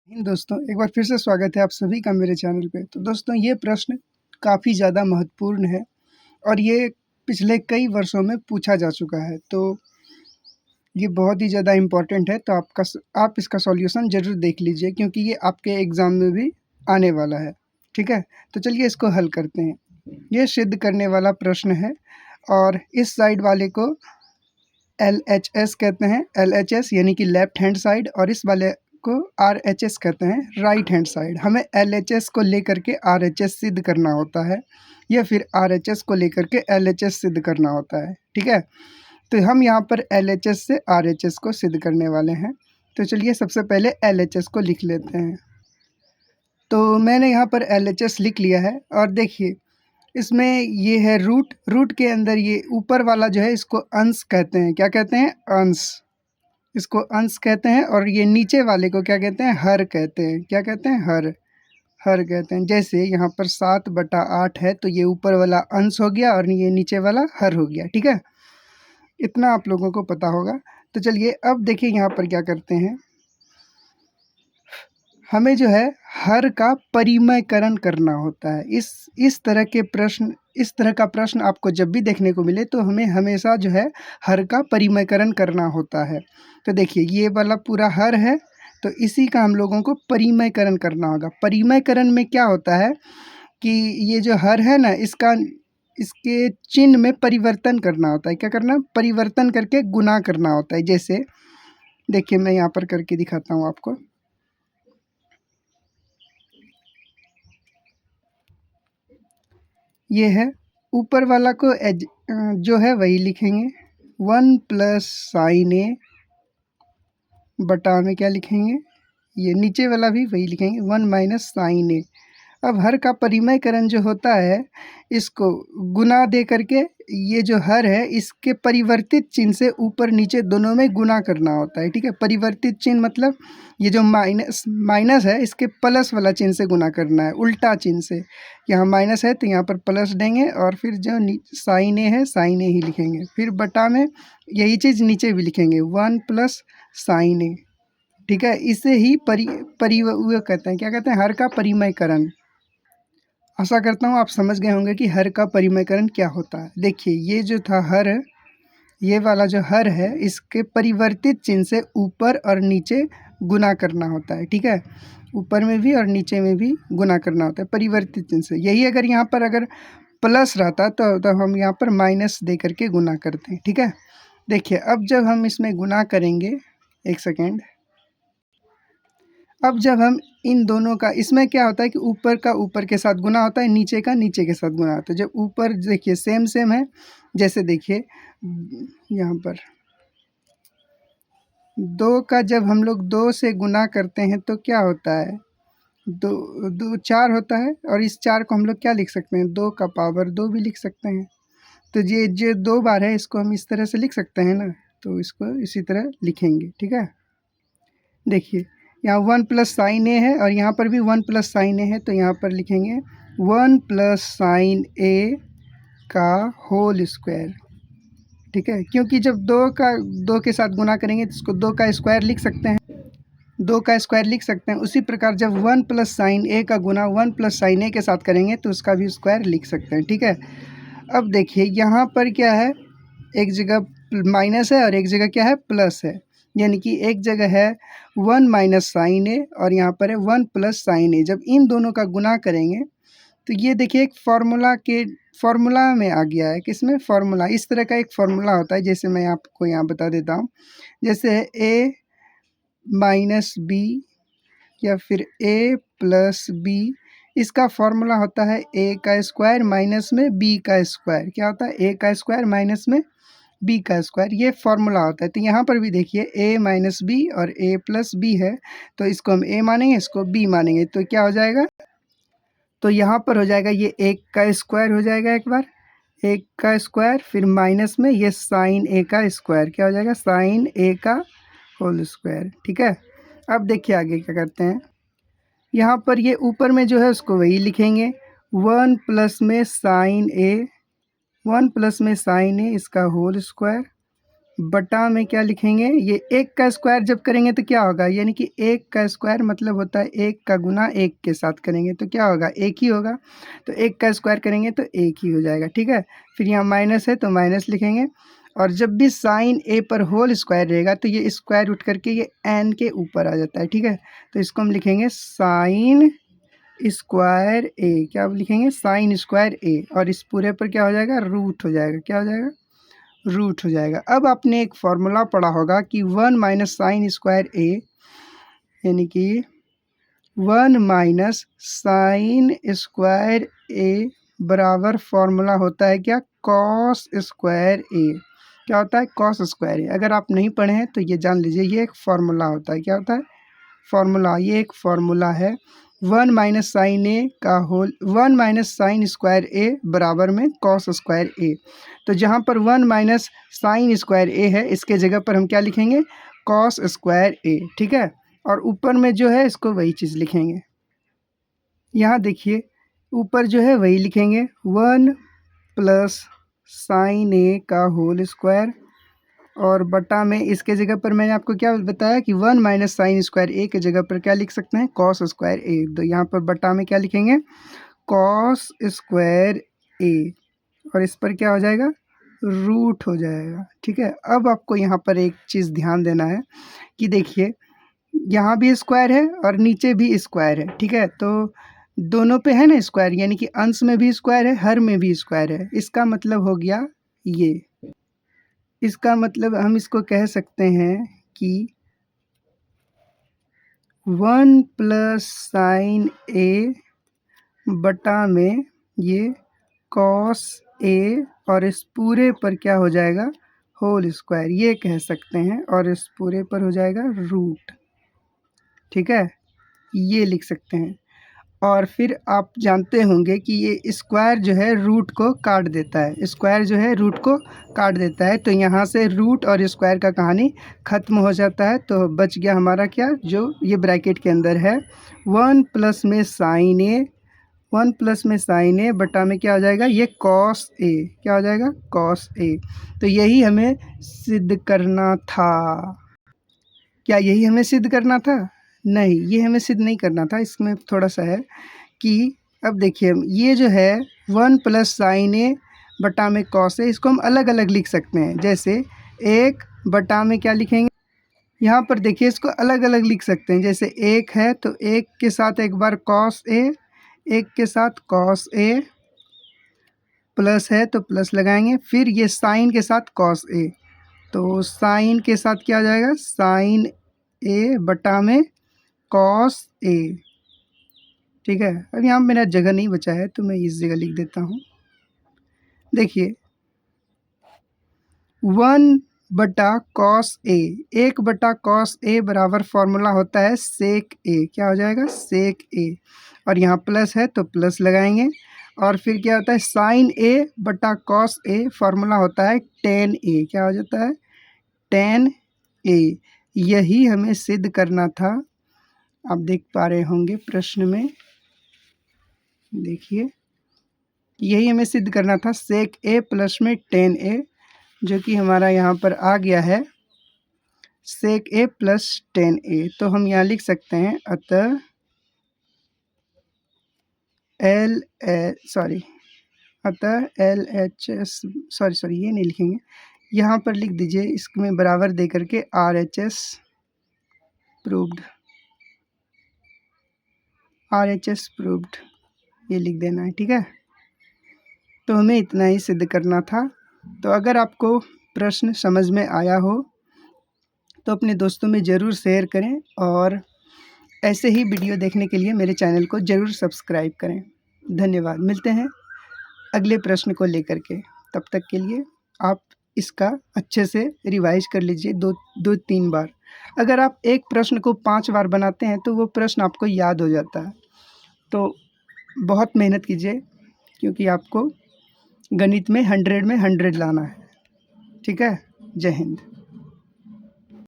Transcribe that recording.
दोस्तों एक बार फिर से स्वागत है आप सभी का मेरे चैनल पे। तो दोस्तों ये प्रश्न काफ़ी ज़्यादा महत्वपूर्ण है और ये पिछले कई वर्षों में पूछा जा चुका है। तो ये बहुत ही ज़्यादा इम्पोर्टेंट है, तो आप इसका सॉल्यूशन ज़रूर देख लीजिए क्योंकि ये आपके एग्ज़ाम में भी आने वाला है। ठीक है, तो चलिए इसको हल करते हैं। ये सिद्ध करने वाला प्रश्न है और इस साइड वाले को LHS कहते हैं, LHS यानी कि लेफ्ट हैंड साइड, और इस वाले को RHS कहते हैं, राइट हैंड साइड। हमें LHS को लेकर के RHS सिद्ध करना होता है या फिर RHS को लेकर के LHS सिद्ध करना होता है। ठीक है, तो हम यहाँ पर LHS से RHS को सिद्ध करने वाले हैं। तो चलिए सबसे पहले LHS को लिख लेते हैं। तो मैंने यहाँ पर LHS लिख लिया है और देखिए इसमें ये है रूट। रूट के अंदर ये ऊपर वाला जो है इसको अंश कहते हैं। क्या कहते हैं? अंश। इसको अंश कहते हैं। और ये नीचे वाले को क्या कहते हैं? हर कहते हैं। क्या कहते हैं? हर। हर कहते हैं। जैसे यहाँ पर 7/8 है तो ये ऊपर वाला अंश हो गया और ये नीचे वाला हर हो गया। ठीक है, इतना आप लोगों को पता होगा। तो चलिए अब देखिए यहाँ पर क्या करते हैं। हमें जो है हर का परिमयकरण करना होता है। इस तरह का प्रश्न आपको जब भी देखने को मिले तो हमें हमेशा जो है हर का परिमयकरण करना होता है। तो देखिए ये वाला पूरा हर है तो इसी का हम लोगों को परिमयकरण करना होगा। परिमयकरण में क्या होता है कि ये जो हर है ना, इसके चिन्ह में परिवर्तन करना होता है। क्या करना? परिवर्तन करके गुना करना होता है। जैसे देखिए मैं यहाँ पर करके दिखाता हूँ आपको। ये है ऊपर वाला को जो है वही लिखेंगे 1 प्लस साइन ए बटा में क्या लिखेंगे, ये नीचे वाला भी वही लिखेंगे 1 माइनस साइन ए। अब हर का परिमयकरण जो होता है इसको गुना दे करके ये जो हर है इसके परिवर्तित चिन्ह से ऊपर नीचे दोनों में गुना करना होता है। ठीक है, परिवर्तित चिन्ह मतलब ये जो माइनस है इसके प्लस वाला चिन्ह से गुना करना है, उल्टा चिन्ह से। यहाँ माइनस है तो यहाँ पर प्लस देंगे और फिर जो साइन ए है साइन ए ही लिखेंगे। फिर बटा में यही चीज़ नीचे भी लिखेंगे 1 प्लस साइन ए। ठीक है, इसे ही वो कहते हैं। क्या कहते हैं? हर का परिमयकरण। आशा करता हूँ आप समझ गए होंगे कि हर का परिमयकरण क्या होता है। देखिए ये जो था हर, ये वाला जो हर है इसके परिवर्तित चिन्ह से ऊपर और नीचे गुना करना होता है। ठीक है, ऊपर में भी और नीचे में भी गुना करना होता है परिवर्तित चिन्ह से। यही अगर यहाँ पर अगर प्लस रहता तो हम यहाँ पर माइनस दे करके गुना करते हैं। ठीक है, देखिए अब जब हम इसमें गुना करेंगे, एक सेकेंड, अब जब हम इन दोनों का, इसमें क्या होता है कि ऊपर का ऊपर के साथ गुना होता है, नीचे का नीचे के साथ गुना होता है। जब ऊपर देखिए सेम सेम है, जैसे देखिए यहाँ पर 2 का जब हम लोग 2 से गुना करते हैं तो क्या होता है, 2 4 होता है और इस 4 को हम लोग क्या लिख सकते हैं? 2 का पावर 2 भी लिख सकते हैं। तो ये जो 2 बार है इसको हम इस तरह से लिख सकते हैं ना, तो इसको इसी तरह लिखेंगे। ठीक है, देखिए यहाँ 1 प्लस साइन ए है और यहाँ पर भी 1 प्लस साइन ए है, तो यहाँ पर लिखेंगे 1 प्लस साइन ए का होल स्क्वायर। ठीक है, क्योंकि जब 2 के साथ गुना करेंगे तो इसको 2 का स्क्वायर लिख सकते हैं, 2 का स्क्वायर लिख सकते हैं। उसी प्रकार जब 1 प्लस साइन ए का गुना 1 प्लस साइन ए के साथ करेंगे तो उसका भी स्क्वायर लिख सकते हैं। ठीक है, अब देखिए यहाँ पर क्या है, एक जगह माइनस है और एक जगह क्या है? प्लस है। यानी कि एक जगह है 1 माइनस साइन ए और यहाँ पर है 1 प्लस साइन ए। जब इन दोनों का गुना करेंगे तो ये देखिए एक फार्मूला में आ गया है। किसमें? फार्मूला। इस तरह का एक फार्मूला होता है, जैसे मैं आपको यहाँ बता देता हूँ। जैसे a माइनस बी या फिर a प्लस बी, इसका फार्मूला होता है a का स्क्वायर माइनस में b का स्क्वायर। क्या होता है? a का स्क्वायर माइनस में b का स्क्वायर, ये फार्मूला होता है। तो यहाँ पर भी देखिए a माइनस बी और a प्लस बी है, तो इसको हम a मानेंगे, इसको b मानेंगे, तो क्या हो जाएगा? तो यहाँ पर हो जाएगा ये 1 का स्क्वायर हो जाएगा, एक बार 1 का स्क्वायर, फिर माइनस में ये साइन a का स्क्वायर। क्या हो जाएगा? साइन a का होल स्क्वायर। ठीक है, अब देखिए आगे क्या करते हैं। यहाँ पर ये ऊपर में जो है उसको वही लिखेंगे 1 प्लस में साइन ए, 1 प्लस में साइन ए इसका होल स्क्वायर बटा में क्या लिखेंगे, ये 1 का स्क्वायर जब करेंगे तो क्या होगा, यानी कि 1 का स्क्वायर मतलब होता है 1 का गुना 1 के साथ करेंगे तो क्या होगा, 1 ही होगा। तो 1 का स्क्वायर करेंगे तो 1 ही हो जाएगा, ठीक है। फिर यहाँ माइनस है तो माइनस लिखेंगे, और जब भी साइन ए पर होल स्क्वायर रहेगा तो ये स्क्वायर उठ करके ये एन के ऊपर आ जाता है, ठीक है। तो इसको हम लिखेंगे साइन स्क्वायर ए, क्या लिखेंगे, साइन स्क्वायर ए, और इस पूरे पर क्या हो जाएगा, रूट हो जाएगा, क्या हो जाएगा, रूट हो जाएगा। अब आपने एक फॉर्मूला पढ़ा होगा कि 1 माइनस साइन स्क्वायर ए, यानी कि 1 माइनस साइन स्क्वायर ए बराबर फॉर्मूला होता है क्या, कॉस स्क्वायर ए। क्या होता है, कॉस स्क्वायर ए। अगर आप नहीं पढ़े हैं तो ये जान लीजिए, ये एक फॉर्मूला होता है। क्या होता है, फॉर्मूला। ये एक फॉर्मूला है 1 माइनस साइन ए का होल 1 माइनस साइन स्क्वायर ए बराबर में कॉस स्क्वायर ए। तो जहाँ पर 1 माइनस साइन स्क्वायर ए है, इसके जगह पर हम क्या लिखेंगे, कॉस स्क्वायर ए, ठीक है। और ऊपर में जो है इसको वही चीज़ लिखेंगे। यहाँ देखिए ऊपर जो है वही लिखेंगे, 1 प्लस साइन ए का होल स्क्वायर, और बटा में इसके जगह पर मैंने आपको क्या बताया कि 1 माइनस साइन स्क्वायर ए के जगह पर क्या लिख सकते हैं, कॉस स्क्वायर ए। तो यहाँ पर बटा में क्या लिखेंगे, कॉस स्क्वायर ए, और इस पर क्या हो जाएगा, रूट हो जाएगा, ठीक है। अब आपको यहाँ पर एक चीज़ ध्यान देना है कि देखिए यहाँ भी स्क्वायर है और नीचे भी स्क्वायर है, ठीक है। तो दोनों पे है ना स्क्वायर, यानी कि अंश में भी स्क्वायर है, हर में भी स्क्वायर है। इसका मतलब हो गया ये, इसका मतलब हम इसको कह सकते हैं कि 1 प्लस साइन ए बटा में ये कॉस ए, और इस पूरे पर क्या हो जाएगा, होल स्क्वायर, ये कह सकते हैं, और इस पूरे पर हो जाएगा रूट, ठीक है, ये लिख सकते हैं। और फिर आप जानते होंगे कि ये स्क्वायर जो है रूट को काट देता है, स्क्वायर जो है रूट को काट देता है। तो यहाँ से रूट और स्क्वायर का कहानी ख़त्म हो जाता है। तो बच गया हमारा क्या, जो ये ब्रैकेट के अंदर है 1 प्लस में साइन ए, 1 प्लस में साइन ए बटा में क्या हो जाएगा, ये कॉस ए, क्या हो जाएगा, कॉस ए। तो यही हमें सिद्ध करना था। क्या यही हमें सिद्ध करना था, नहीं, ये हमें सिद्ध नहीं करना था। इसमें थोड़ा सा है कि अब देखिए ये जो है 1 प्लस साइन ए बटा में कॉस ए, इसको हम अलग अलग लिख सकते हैं। जैसे 1 बटा में क्या लिखेंगे, यहाँ पर देखिए इसको अलग अलग लिख सकते हैं। जैसे 1 है तो 1 के साथ एक बार कॉस ए, 1 के साथ कॉस ए, प्लस है तो प्लस लगाएंगे, फिर ये साइन के साथ कॉस ए, तो साइन के साथ क्या आ जाएगा, साइन ए बटा में कॉस ए, ठीक है। अब यहाँ मेरा जगह नहीं बचा है तो मैं इस जगह लिख देता हूँ। देखिए 1 बटा कॉस ए, 1 बटा कॉस ए बराबर फॉर्मूला होता है सेक ए, क्या हो जाएगा, सेक ए, और यहाँ प्लस है तो प्लस लगाएंगे, और फिर क्या होता है साइन ए बटा कॉस ए, फॉर्मूला होता है टेन ए, क्या हो जाता है, टेन ए। यही हमें सिद्ध करना था। आप देख पा रहे होंगे प्रश्न में, देखिए यही हमें सिद्ध करना था, सेक ए प्लस में टेन ए, जो कि हमारा यहाँ पर आ गया है सेक ए प्लस टेन ए। तो हम यहाँ लिख सकते हैं अतः एल एच एस, सॉरी ये नहीं लिखेंगे, यहाँ पर लिख दीजिए इसमें बराबर दे करके आर एच एस प्रूव्ड, ये लिख देना है, ठीक है। तो हमें इतना ही सिद्ध करना था। तो अगर आपको प्रश्न समझ में आया हो तो अपने दोस्तों में ज़रूर शेयर करें, और ऐसे ही वीडियो देखने के लिए मेरे चैनल को ज़रूर सब्सक्राइब करें। धन्यवाद। मिलते हैं अगले प्रश्न को लेकर के। तब तक के लिए आप इसका अच्छे से रिवाइज कर लीजिए 2-3 बार। अगर आप एक प्रश्न को 5 बार बनाते हैं तो वो प्रश्न आपको याद हो जाता है। तो बहुत मेहनत कीजिए, क्योंकि आपको गणित में 100 में 100 लाना है, ठीक है। जय हिंद।